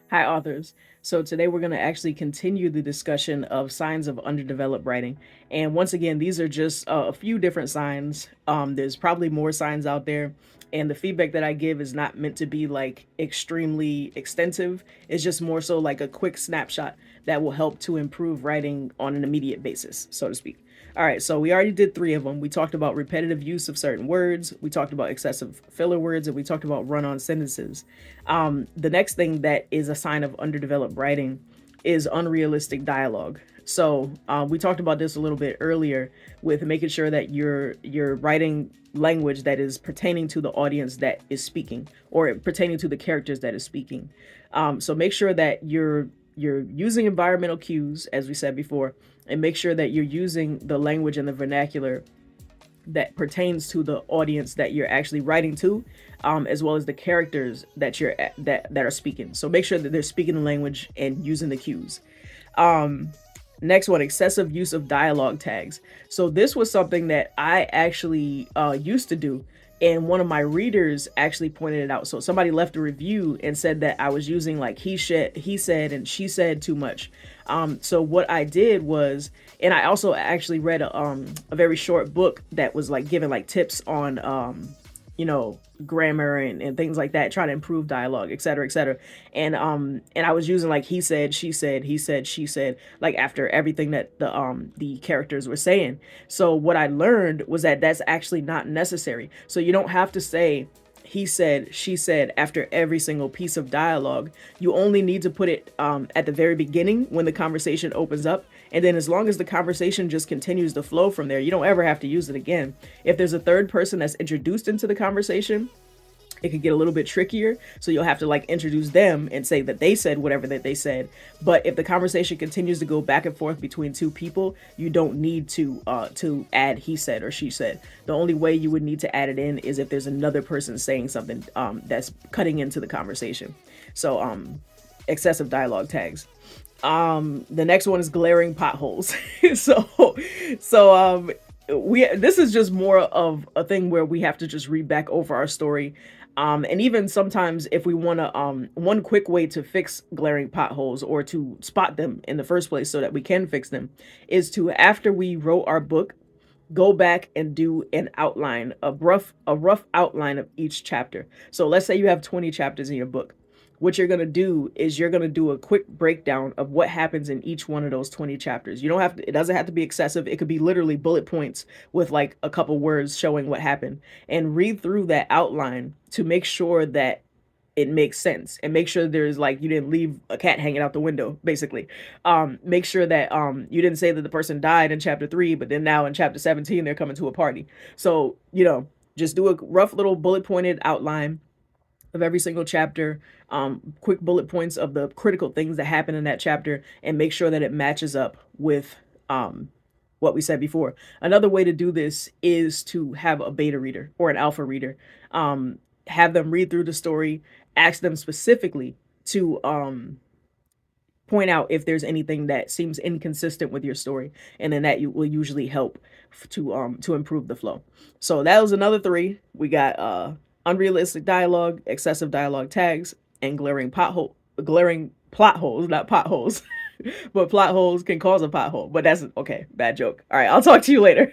Hi, authors. So today we're going to actually continue the discussion of signs of underdeveloped writing. And once again, these are just a few different signs. There's probably more signs out there. And the feedback that I give is not meant to be like extremely extensive. It's just more so like a quick snapshot that will help to improve writing on an immediate basis, so to speak. All right, so we already did three of them. We talked about repetitive use of certain words, we talked about excessive filler words, and we talked about run on sentences. The next thing that is a sign of underdeveloped writing is unrealistic dialogue. So we talked about this a little bit earlier with making sure that you're writing language that is pertaining to the audience that is speaking or pertaining to the characters that is speaking. So make sure that you're using environmental cues, as we said before, and make sure that you're using the language and the vernacular that pertains to the audience that you're actually writing to, as well as the characters that that are speaking. So make sure that they're speaking the language and using the cues. Next one, excessive use of dialogue tags. So this was something that I actually used to do, and one of my readers actually pointed it out. So somebody left a review and said that I was using like he said, and she said too much. So what I did was, and I also actually read a very short book that was like giving like tips on grammar and things like that, trying to improve dialogue, et cetera, et cetera. And I was using like he said, she said, he said, she said, like after everything that the characters were saying. So what I learned was that that's actually not necessary. So you don't have to say he said, she said after every single piece of dialogue. You only need to put it at the very beginning when the conversation opens up. And then as long as the conversation just continues to flow from there, you don't ever have to use it again. If there's a third person that's introduced into the conversation, it could get a little bit trickier. So you'll have to like introduce them and say that they said whatever that they said. But if the conversation continues to go back and forth between two people, you don't need to add he said or she said. The only way you would need to add it in is if there's another person saying something that's cutting into the conversation. So excessive dialogue tags. The next one is glaring potholes. so so we this is just more of a thing where we have to just read back over our story. And even sometimes if we want to, one quick way to fix glaring potholes or to spot them in the first place so that we can fix them is to, after we wrote our book, go back and do an outline, a rough outline of each chapter. So let's say you have 20 chapters in your book. What you're going to do is you're going to do a quick breakdown of what happens in each one of those 20 chapters. You don't have to, it doesn't have to be excessive. It could be literally bullet points with like a couple words showing what happened, and read through that outline to make sure that it makes sense, and make sure there's like you didn't leave a cat hanging out the window, basically. Make sure that you didn't say that the person died in chapter 3, but then now in chapter 17 they're coming to a party. So just do a rough little bullet pointed outline of every single chapter, quick bullet points of the critical things that happen in that chapter, and make sure that it matches up with what we said before. Another way to do this is to have a beta reader or an alpha reader. Have them read through the story, ask them specifically to point out if there's anything that seems inconsistent with your story, and then that will usually help to improve the flow. So that was another three. We got unrealistic dialogue, excessive dialogue tags, and glaring plot holes, not potholes. But plot holes can cause a pothole. But that's okay. Bad joke. All right, I'll talk to you later.